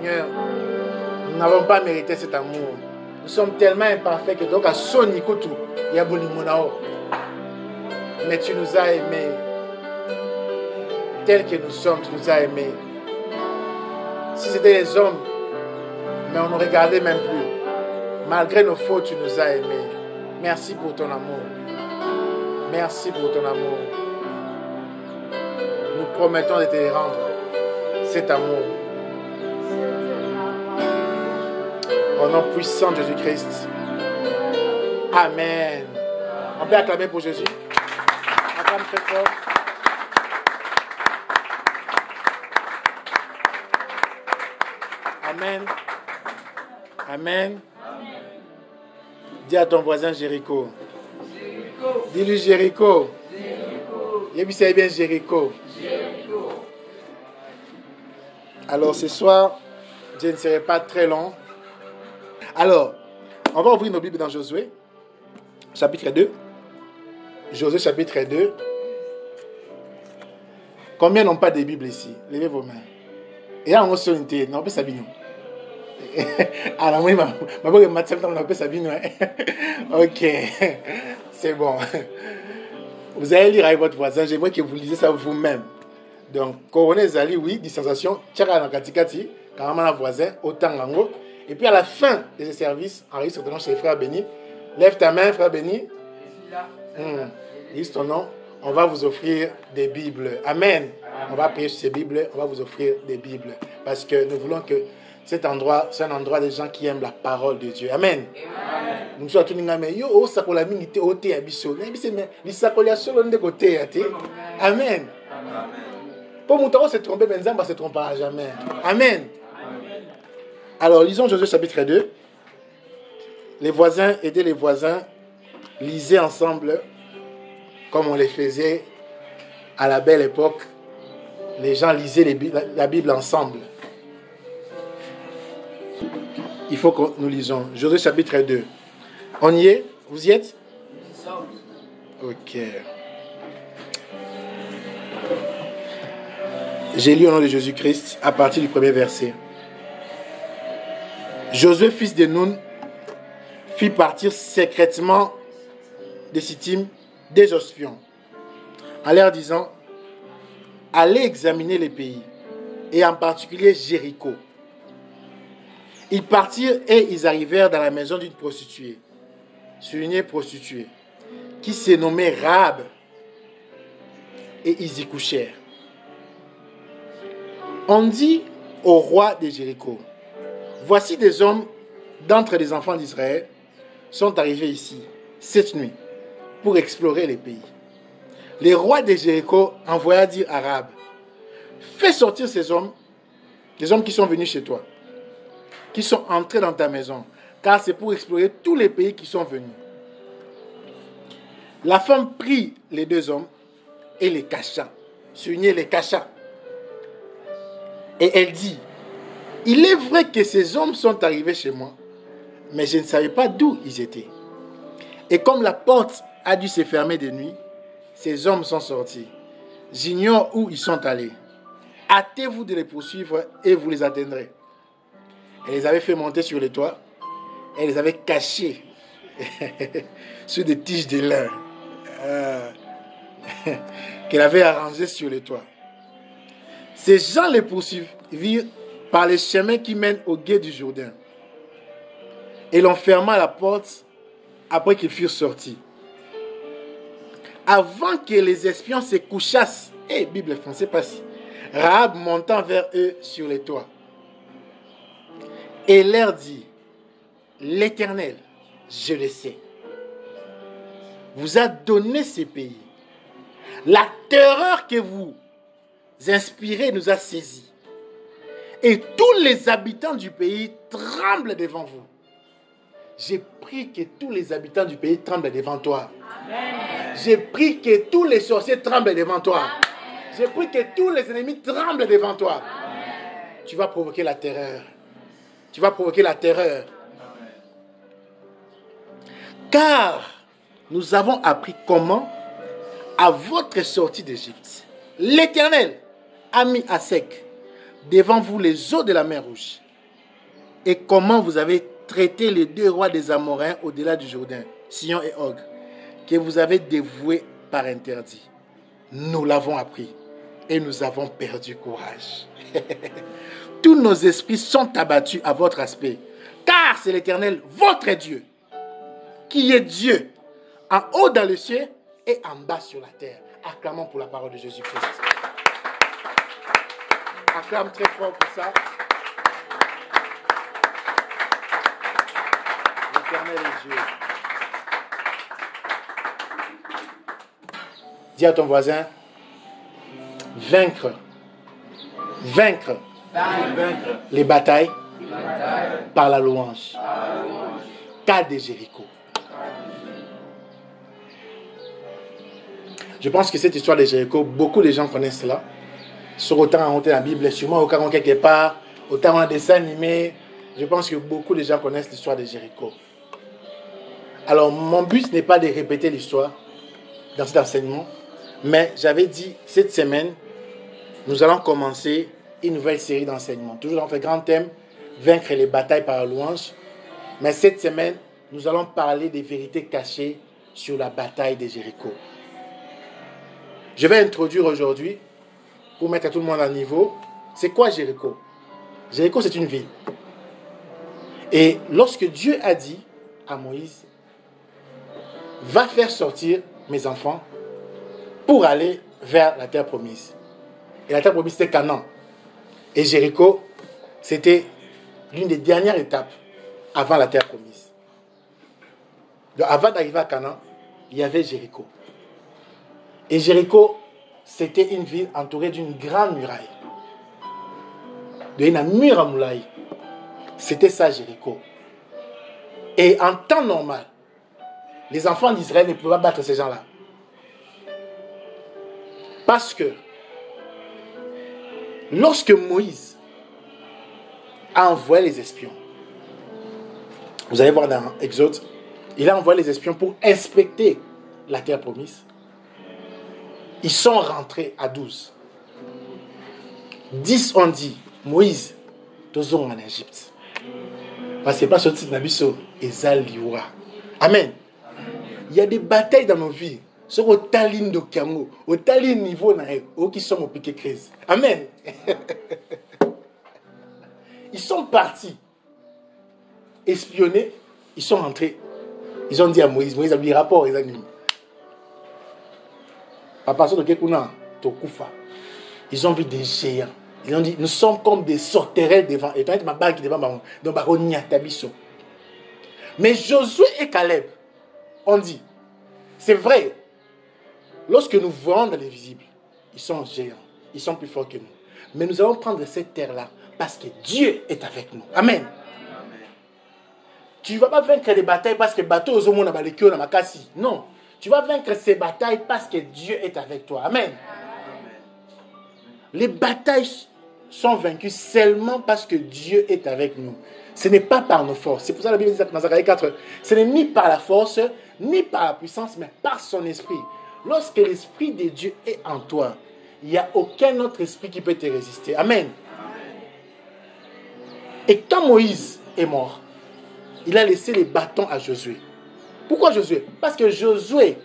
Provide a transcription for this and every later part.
Seigneur, nous n'avons pas mérité cet amour. Nous sommes tellement imparfaits que donc à son ikotu, il y a bolimonao. Mais tu nous as aimés. Tels que nous sommes, tu nous as aimés. Si c'était les hommes, mais on ne regardait même plus. Malgré nos fautes, tu nous as aimés. Merci pour ton amour. Merci pour ton amour. Nous promettons de te rendre cet amour. Au nom puissant de Jésus-Christ. Amen. On peut acclamer pour Jésus. Acclame très fort. Amen. Amen. Dis à ton voisin Jéricho. Dis-lui Jéricho. Et puis c'est bien Jéricho. Alors ce soir, je ne serai pas très long. Alors, on va ouvrir nos Bibles dans Josué, chapitre 2. Josué, chapitre 2. Combien n'ont pas de Bible ici? Levez vos mains. Et là, on se unité. Non, on peut s'habiller. Alors, moi, on peut s'habiller. Ok, c'est bon. Vous allez lire avec votre voisin. J'aimerais que vous lisez ça vous-même. Donc, Coroné Zali, oui, distanciation. Tchara na katikati, carrément la voisin, autant l'ango. Et puis à la fin de ce service, enregistre ton nom chez Frère Béni. Lève ta main, Frère Béni. Lise ton nom. On va vous offrir des Bibles. Amen. On va prier sur ces Bibles. On va vous offrir des Bibles. Parce que nous voulons que cet endroit, c'est un endroit des gens qui aiment la parole de Dieu. Amen. Nous sommes tous les gens qui ont sakola mingi te ote abiso. Mais les sakola solo de côté. Amen. Pour nous se tromper, Benzamba se trompera jamais. Amen. Alors, lisons Josué chapitre 2. Les voisins, aidez les voisins. Lisez ensemble, comme on les faisait à la belle époque. Les gens lisaient la Bible ensemble. Il faut que nous lisons. Josué chapitre 2. On y est? Vous y êtes? Ok. J'ai lu au nom de Jésus-Christ à partir du premier verset. Josué, fils de Nun, fit partir secrètement de Sittim des espions, en leur disant: allez examiner les pays, et en particulier Jéricho. Ils partirent et ils arrivèrent dans la maison d'une prostituée, soulignée prostituée, qui se nommait Rahab, et ils y couchèrent. On dit au roi de Jéricho: voici des hommes d'entre les enfants d'Israël sont arrivés ici cette nuit pour explorer les pays. Le roi de Jéricho envoya dire à Rahab: fais sortir ces hommes, les hommes qui sont venus chez toi, qui sont entrés dans ta maison, car c'est pour explorer tous les pays qui sont venus. La femme prit les deux hommes et les cacha, soulignez les cacha. Et elle dit: il est vrai que ces hommes sont arrivés chez moi, mais je ne savais pas d'où ils étaient. Et comme la porte a dû se fermer de nuit, ces hommes sont sortis. J'ignore où ils sont allés. Hâtez-vous de les poursuivre et vous les atteindrez. Elle les avait fait monter sur les toits. Elle les avait cachés sur des tiges de lin qu'elle avait arrangées sur les toits. Ces gens les poursuivirent par les chemins qui mènent au gué du Jourdain. Et l'on ferma la porte après qu'ils furent sortis. Avant que les espions se couchassent, Bible française passe, Rahab montant vers eux sur les toits. Et leur dit: l'Éternel, je le sais, vous a donné ces pays. La terreur que vous inspirez nous a saisis. Et tous les habitants du pays tremblent devant vous. J'ai pris que tous les habitants du pays tremblent devant toi. Amen. J'ai pris que tous les sorciers tremblent devant toi. Amen. J'ai pris que tous les ennemis tremblent devant toi. Amen. Tu vas provoquer la terreur. Tu vas provoquer la terreur. Amen. Car nous avons appris comment, à votre sortie d'Égypte, l'Éternel a mis à sec devant vous les eaux de la mer Rouge, et comment vous avez traité les 2 rois des Amoréens au-delà du Jourdain, Sihon et Og, que vous avez dévoués par interdit. Nous l'avons appris et nous avons perdu courage. Tous nos esprits sont abattus à votre aspect, car c'est l'Éternel, votre Dieu, qui est Dieu, en haut dans le ciel et en bas sur la terre. Acclamons pour la parole de Jésus-Christ. Acclame très fort pour ça. L'Éternel est Dieu. Dis à ton voisin, vaincre les batailles par la louange. Cas de Jéricho. Je pense que cette histoire de Jéricho, beaucoup de gens connaissent cela. Sur autant raconté dans la Bible, sûrement au cas quelque part, autant en dessin animé. Je pense que beaucoup de gens connaissent l'histoire de Jéricho. Alors, mon but n'est pas de répéter l'histoire dans cet enseignement, mais j'avais dit, cette semaine, nous allons commencer une nouvelle série d'enseignements. Toujours dans notre grand thème, vaincre les batailles par la louange. Mais cette semaine, nous allons parler des vérités cachées sur la bataille de Jéricho. Je vais introduire aujourd'hui, pour mettre tout le monde à niveau, c'est quoi Jéricho? Jéricho, c'est une ville. Et lorsque Dieu a dit à Moïse, va faire sortir mes enfants pour aller vers la terre promise. Et la terre promise, c'était Canaan. Et Jéricho, c'était l'une des dernières étapes avant la terre promise. Donc, avant d'arriver à Canaan, il y avait Jéricho. Et Jéricho, c'était une ville entourée d'une grande muraille. De une mur à moulaï. C'était ça, Jéricho. Et en temps normal, les enfants d'Israël ne pouvaient pas battre ces gens-là. Parce que lorsque Moïse a envoyé les espions, vous allez voir dans Exode, il a envoyé les espions pour inspecter la terre promise. Ils sont rentrés à 12. 10 ont dit, Moïse, nous sommes en Égypte. Parce que ce n'est pas ce titre d'Abisso, Ezaliwa. Amen. Il y a des batailles dans nos vies. Sur au taline de Kiango, au taline niveau, qui sont au piqué crise. Amen. Ils sont partis espionner. Ils sont rentrés. Ils ont dit à Moïse, Moïse a dit rapport, ils ont dit, Papa, ils ont vu des géants. Ils ont dit, nous sommes comme des sauterelles devant. Et ma bague qui devant, donc mais Josué et Caleb ont dit, c'est vrai, lorsque nous voyons dans les visibles, ils sont géants, ils sont plus forts que nous. Mais nous allons prendre cette terre-là parce que Dieu est avec nous. Amen. Tu ne vas pas vaincre des batailles parce que bateau aux hommes na makasi. Non. Tu vas vaincre ces batailles parce que Dieu est avec toi. Amen. Les batailles sont vaincues seulement parce que Dieu est avec nous. Ce n'est pas par nos forces. C'est pour ça que la Bible dit dans Zacharie 4, ce n'est ni par la force, ni par la puissance, mais par son esprit. Lorsque l'esprit de Dieu est en toi, il n'y a aucun autre esprit qui peut te résister. Amen. Et quand Moïse est mort, il a laissé les bâtons à Josué. Pourquoi Josué? Parce que Josué,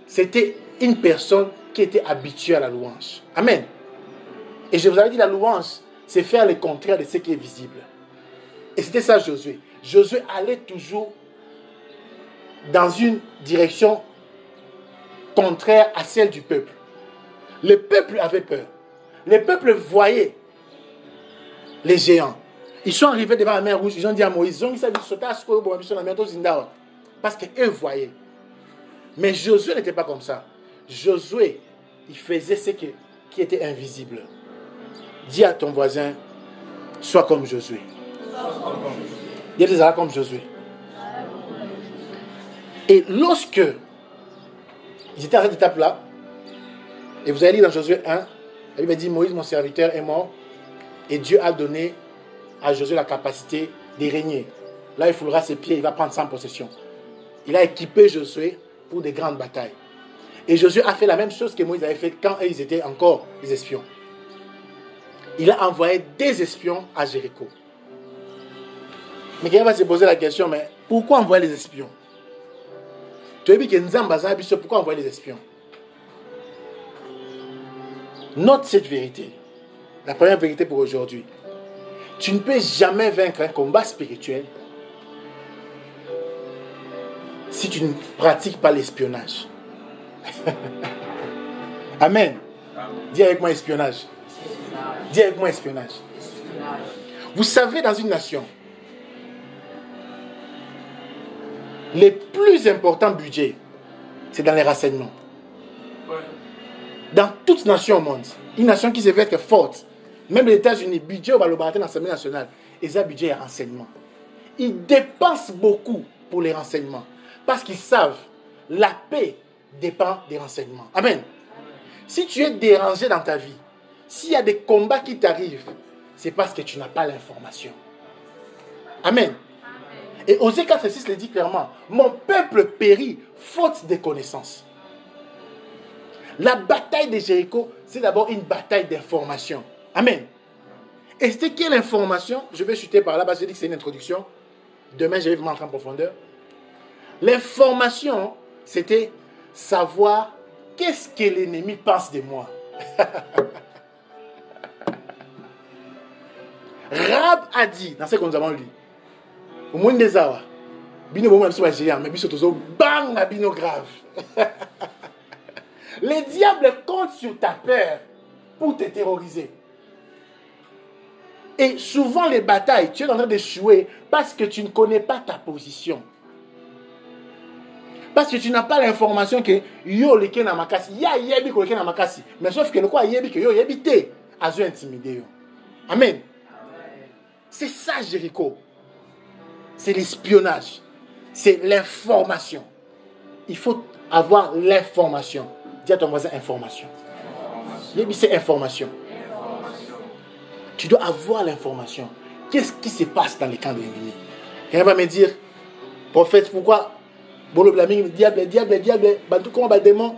c'était une personne qui était habituée à la louange. Amen. Et je vous avais dit, la louange, c'est faire le contraire de ce qui est visible. Et c'était ça Josué. Josué allait toujours dans une direction contraire à celle du peuple. Le peuple avait peur. Le peuple voyait les géants. Ils sont arrivés devant la mer rouge. Ils ont dit à Moïse, parce qu'eux voyaient. Mais Josué n'était pas comme ça. Josué, il faisait ce qui était invisible. Dis à ton voisin, sois comme Josué. Il y a des gens comme Josué. Et lorsque ils étaient à cette étape-là, et vous allez lire dans Josué 1, la Bible dit, Moïse, mon serviteur, est mort, et Dieu a donné à Josué la capacité de régner. Là, il foulera ses pieds, il va prendre 100 possessions. Il a équipé Josué pour des grandes batailles. Et Josué a fait la même chose que Moïse avait fait quand ils étaient encore des espions. Il a envoyé des espions à Jéricho. Mais quelqu'un va se poser la question, mais pourquoi envoyer les espions? Tu as dit que Nzamba, pourquoi envoyer les espions? Note cette vérité. La première vérité pour aujourd'hui. Tu ne peux jamais vaincre un combat spirituel si tu ne pratiques pas l'espionnage. Amen. Dis avec moi espionnage. Dis avec moi espionnage. Vous savez, dans une nation, les plus importants budgets, c'est dans les renseignements. Dans toute nation au monde, une nation qui se veut être forte, même les États-Unis, budget au laboratoire dans l'Assemblée nationale, ils ont un budget à renseignement. Ils dépensent beaucoup pour les renseignements parce qu'ils savent la paix dépend des renseignements. Amen. Si tu es dérangé dans ta vie, s'il y a des combats qui t'arrivent, c'est parce que tu n'as pas l'information. Amen. Et Osée 4:6 le dit clairement, mon peuple périt faute de connaissances. La bataille de Jéricho, c'est d'abord une bataille d'information. Amen. Et c'était quelle information? Je vais chuter par là parce que je dis que c'est une introduction. Demain, je vais vous montrer en profondeur. L'information, c'était savoir qu'est-ce que l'ennemi pense de moi. Rab a dit, dans ce que nous avons lu, au moins des awa, bino bon même géant, mais biso tozo bang na bino grave. Les diables comptent sur ta peur pour te terroriser. Et souvent les batailles, tu es en train d'échouer parce que tu ne connais pas ta position. Parce que tu n'as pas l'information que yo leke na makasi, ya yebi ko leke na makasi. Mais sauf que le quoi yebi que yo yebi te, azo intimider yo. Amen. C'est ça Jéricho. C'est l'espionnage. C'est l'information. Il faut avoir l'information. Dis à ton voisin information. Yebi c'est information. Tu dois avoir l'information. Qu'est-ce qui se passe dans les camps de l'ennemi? Quelqu'un va me dire, prophète, pourquoi Bolo blaming, diable, bantou comment démon?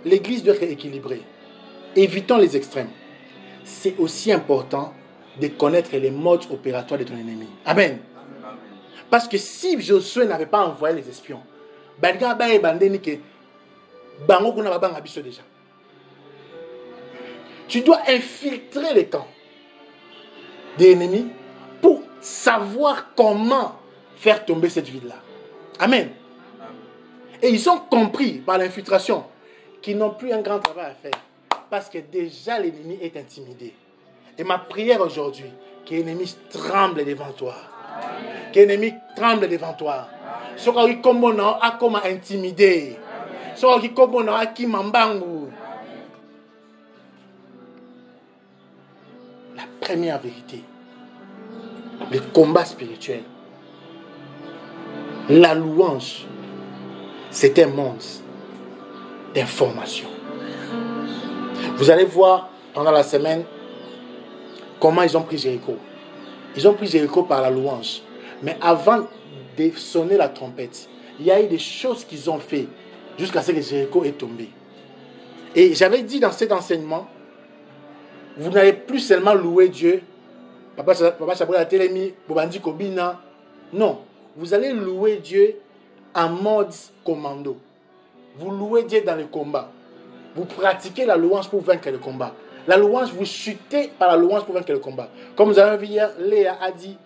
L'église doit être équilibrée. Évitons les extrêmes. C'est aussi important de connaître les modes opératoires de ton ennemi. Amen. Parce que si Josué n'avait pas envoyé les espions, tu dois infiltrer les camps des ennemis pour savoir comment faire tomber cette ville-là. Amen. Et ils ont compris par l'infiltration qu'ils n'ont plus un grand travail à faire parce que déjà l'ennemi est intimidé. Et ma prière aujourd'hui, que l'ennemi tremble devant toi. Que l'ennemi tremble devant toi. Ce qui comme on a comme intimidé. Ce qui comme on a qui m'embangue. La première vérité, le combat spirituel, la louange, c'est un monde d'information. Vous allez voir pendant la semaine comment ils ont pris Jéricho. Ils ont pris Jéricho par la louange. Mais avant de sonner la trompette, il y a eu des choses qu'ils ont fait jusqu'à ce que Jéricho est tombé. Et j'avais dit dans cet enseignement, vous n'allez plus seulement louer Dieu. Papa Chabra Télémi, Bobandi Kobina. Non, vous allez louer Dieu en mode commando. Vous louez Dieu dans le combat. Vous pratiquez la louange pour vaincre le combat. La louange, vous chutez par la louange pour vaincre le combat. Comme vous avez vu hier, Léa a dit,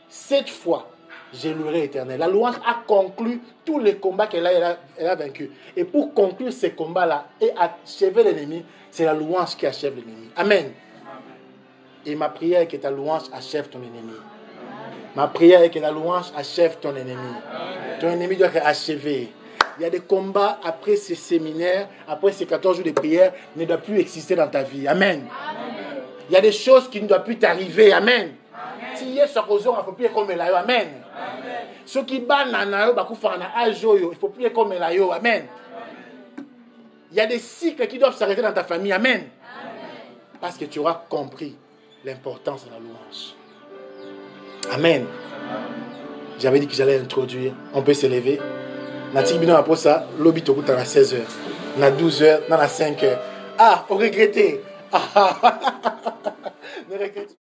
cette fois, je louerai l'Éternel. La louange a conclu tous les combats qu'elle a vaincus. Et pour conclure ces combats-là et achever l'ennemi, c'est la louange qui achève l'ennemi. Amen. Et ma prière est que ta louange achève ton ennemi. Ma prière est que la louange achève ton ennemi. Ton ennemi doit être achevé. Il y a des combats après ces séminaires, après ces 14 jours de prière, ne doivent plus exister dans ta vie. Amen. Il y a des choses qui ne doivent plus t'arriver. Amen. Si il y a ce qu'on ne peut plus comme la Amen. Ceux qui battent il ne faut plus comme la Amen. Il y a des cycles qui doivent s'arrêter dans ta famille. Amen. Parce que tu auras compris l'importance de la louange. Amen. J'avais dit que j'allais introduire. On peut se lever. Natik bino après ça, lobby to à 16h. Na 12h, na 5h. Ah, on regrette. Ne regrette